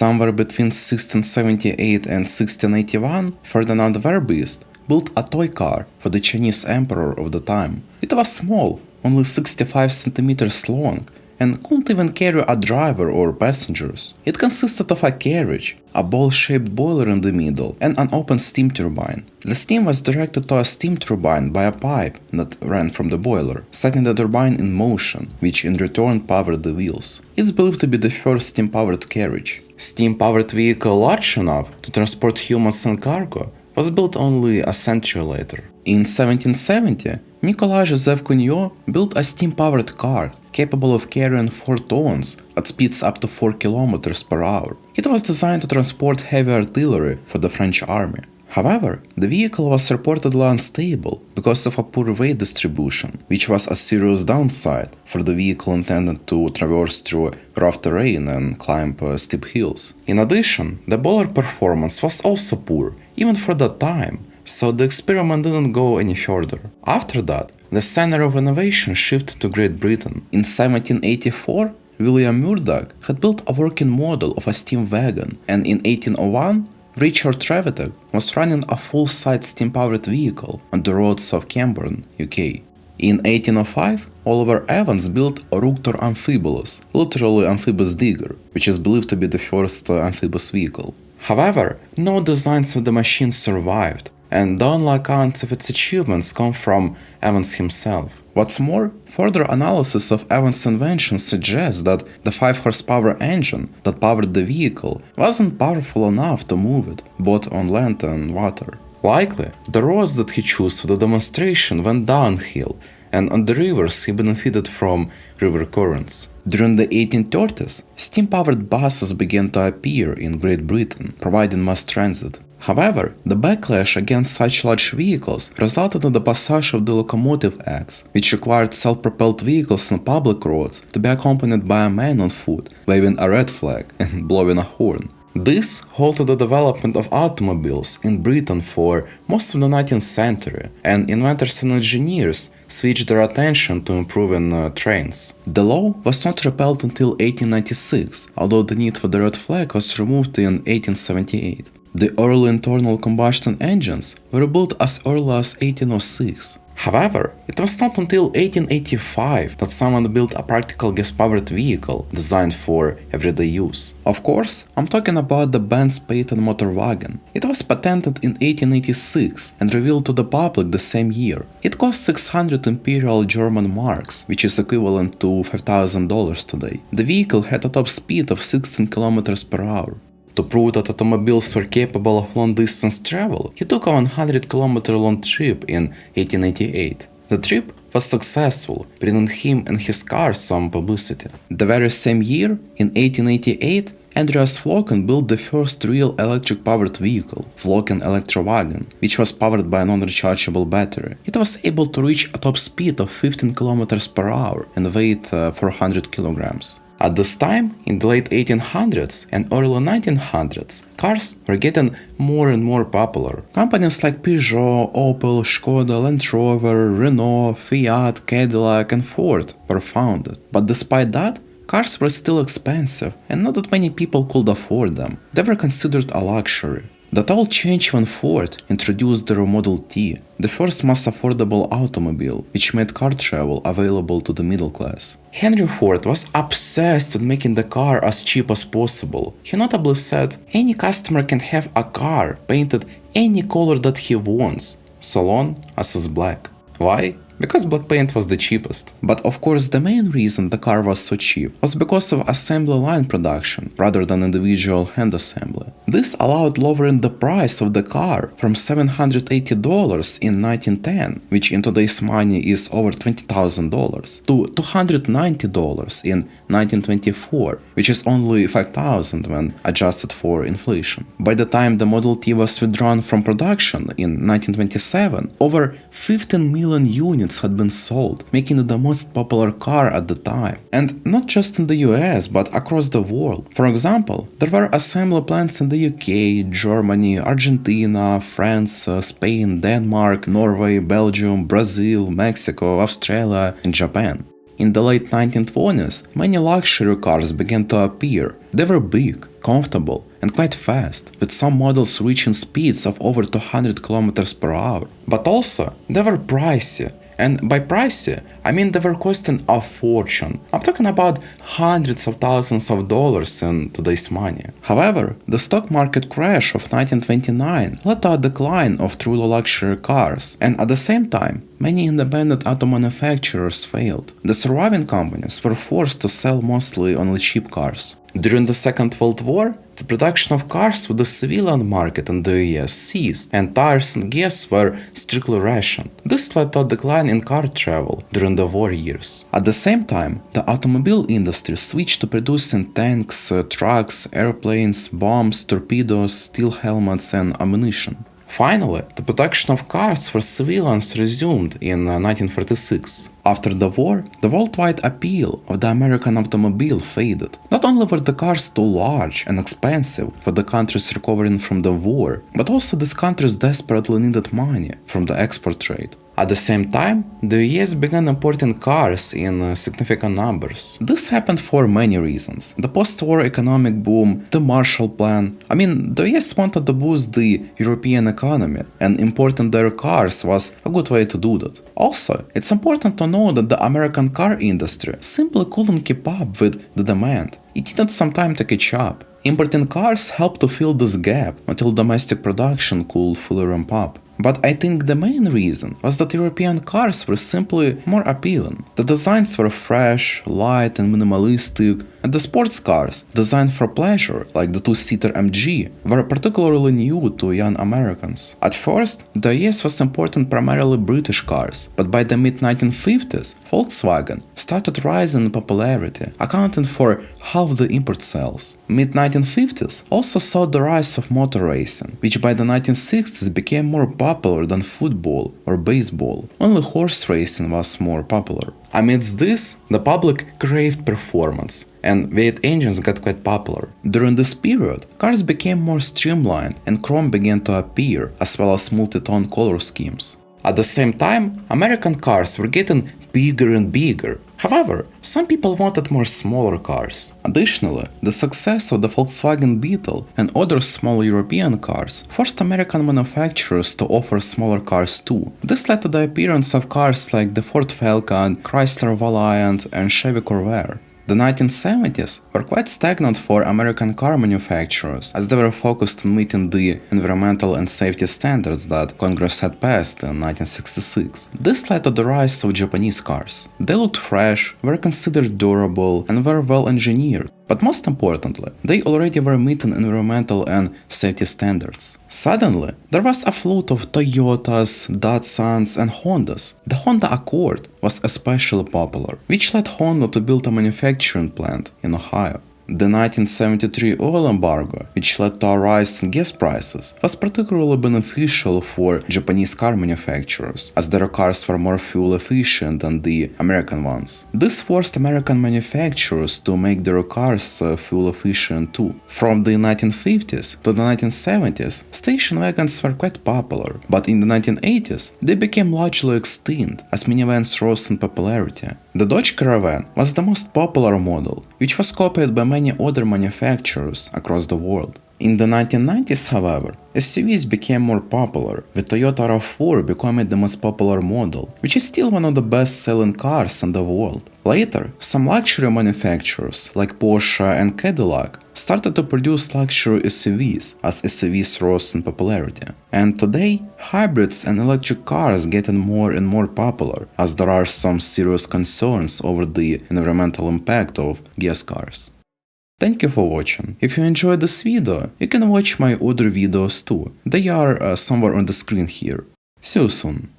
Somewhere between 1678 and 1681, Ferdinand Verbiest built a toy car for the Chinese emperor of the time. It was small, only 65 centimeters long, and couldn't even carry a driver or passengers. It consisted of a carriage, a ball-shaped boiler in the middle, and an open steam turbine. The steam was directed to a steam turbine by a pipe that ran from the boiler, setting the turbine in motion, which in return powered the wheels. It's believed to be the first steam-powered carriage. Steam-powered vehicle large enough to transport humans and cargo was built only a century later. In 1770, Nicolas Joseph Cugnot built a steam-powered car capable of carrying 4 tons at speeds up to 4 kilometers per hour. It was designed to transport heavy artillery for the French army. However, the vehicle was reportedly unstable because of a poor weight distribution, which was a serious downside for the vehicle intended to traverse through rough terrain and climb steep hills. In addition, the boiler performance was also poor, even for that time, so the experiment didn't go any further. After that, the center of innovation shifted to Great Britain. In 1784, William Murdoch had built a working model of a steam wagon, and in 1801, Richard Trevithick was running a full-size steam-powered vehicle on the roads of Camborne, UK. In 1805, Oliver Evans built a Ruptor Amphibolus, literally amphibious digger, which is believed to be the first amphibious vehicle. However, no designs of the machine survived, and the only accounts of its achievements come from Evans himself. What's more, further analysis of Evans' invention suggests that the 5 horsepower engine that powered the vehicle wasn't powerful enough to move it, both on land and water. Likely, the roads that he chose for the demonstration went downhill, and on the rivers he benefited from river currents. During the 1830s, steam-powered buses began to appear in Great Britain, providing mass transit. However, the backlash against such large vehicles resulted in the passage of the Locomotive Acts, which required self-propelled vehicles on public roads to be accompanied by a man on foot, waving a red flag and blowing a horn. This halted the development of automobiles in Britain for most of the 19th century, and inventors and engineers switched their attention to improving trains. The law was not repealed until 1896, although the need for the red flag was removed in 1878. The early internal combustion engines were built as early as 1806. However, it was not until 1885 that someone built a practical gas-powered vehicle designed for everyday use. Of course, I'm talking about the Benz Phaeton motor wagon. It was patented in 1886 and revealed to the public the same year. It cost 600 Imperial German marks, which is equivalent to $5,000 today. The vehicle had a top speed of 16 km per hour. To prove that automobiles were capable of long-distance travel, he took a 100-kilometer long trip in 1888. The trip was successful, bringing him and his car some publicity. The very same year, in 1888, Andreas Flocken built the first real electric-powered vehicle, Flocken Electrowagon, which was powered by a non-rechargeable battery. It was able to reach a top speed of 15 km per hour and weighed 400 kilograms. At this time, in the late 1800s and early 1900s, cars were getting more and more popular. Companies like Peugeot, Opel, Skoda, Land Rover, Renault, Fiat, Cadillac and Ford were founded. But despite that, cars were still expensive and not that many people could afford them. They were considered a luxury. That all changed when Ford introduced their Model T, the first mass affordable automobile, which made car travel available to the middle class. Henry Ford was obsessed with making the car as cheap as possible. He notably said, "Any customer can have a car painted any color that he wants, so long as it's black." Why? Because black paint was the cheapest. But of course the main reason the car was so cheap was because of assembly line production rather than individual hand assembly. This allowed lowering the price of the car from $780 in 1910, which in today's money is over $20,000, to $290 in 1924, which is only $5,000 when adjusted for inflation. By the time the Model T was withdrawn from production in 1927, over 15 million units had been sold, making it the most popular car at the time. And not just in the US, but across the world. For example, there were assembly plants in the UK, Germany, Argentina, France, Spain, Denmark, Norway, Belgium, Brazil, Mexico, Australia, and Japan. In the late 1920s, many luxury cars began to appear. They were big, comfortable, and quite fast, with some models reaching speeds of over 200 kilometers per hour. But also, they were pricey. And by pricey, I mean they were costing a fortune. I'm talking about hundreds of thousands of dollars in today's money. However, the stock market crash of 1929 led to a decline of truly luxury cars, and at the same time, many independent auto manufacturers failed. The surviving companies were forced to sell mostly only cheap cars. During the Second World War, the production of cars for the civilian market in the US ceased, and tires and gas were strictly rationed. This led to a decline in car travel during the war years. At the same time, the automobile industry switched to producing tanks, trucks, airplanes, bombs, torpedoes, steel helmets, and ammunition. Finally, the production of cars for civilians resumed in 1946. After the war, the worldwide appeal of the American automobile faded. Not only were the cars too large and expensive for the countries recovering from the war, but also these countries desperately needed money from the export trade. At the same time, the US began importing cars in significant numbers. This happened for many reasons. The post-war economic boom, the Marshall Plan. The US wanted to boost the European economy, and importing their cars was a good way to do that. Also, it's important to know that the American car industry simply couldn't keep up with the demand. It needed some time to catch up. Importing cars helped to fill this gap until domestic production could fully ramp up. But I think the main reason was that European cars were simply more appealing. The designs were fresh, light, and minimalistic, and the sports cars, designed for pleasure, like the two-seater MG, were particularly new to young Americans. At first, the US was importing primarily British cars, but by the mid-1950s, Volkswagen started rising in popularity, accounting for half the import sales. Mid-1950s also saw the rise of motor racing, which by the 1960s became more popular than football or baseball. Only horse racing was more popular. Amidst this, the public craved performance, and V8 engines got quite popular. During this period, cars became more streamlined and chrome began to appear, as well as multi-tone color schemes. At the same time, American cars were getting bigger and bigger. However, some people wanted more smaller cars. Additionally, the success of the Volkswagen Beetle and other small European cars forced American manufacturers to offer smaller cars too. This led to the appearance of cars like the Ford Falcon, Chrysler Valiant, and Chevy Corvair. The 1970s were quite stagnant for American car manufacturers, as they were focused on meeting the environmental and safety standards that Congress had passed in 1966. This led to the rise of Japanese cars. They looked fresh, were considered durable, and were well engineered. But most importantly, they already were meeting environmental and safety standards. Suddenly, there was a flood of Toyotas, Datsuns, and Hondas. The Honda Accord was especially popular, which led Honda to build a manufacturing plant in Ohio. The 1973 oil embargo, which led to a rise in gas prices, was particularly beneficial for Japanese car manufacturers, as their cars were more fuel efficient than the American ones. This forced American manufacturers to make their cars fuel efficient too. From the 1950s to the 1970s, station wagons were quite popular, but in the 1980s they became largely extinct as minivans rose in popularity. The Dodge Caravan was the most popular model, which was copied by many other manufacturers across the world. In the 1990s, however, SUVs became more popular, with Toyota RAV4 becoming the most popular model, which is still one of the best-selling cars in the world. Later, some luxury manufacturers, like Porsche and Cadillac, started to produce luxury SUVs as SUVs rose in popularity. And today, hybrids and electric cars getting more and more popular, as there are some serious concerns over the environmental impact of gas cars. Thank you for watching. If you enjoyed this video, you can watch my other videos too. They are somewhere on the screen here. See you soon.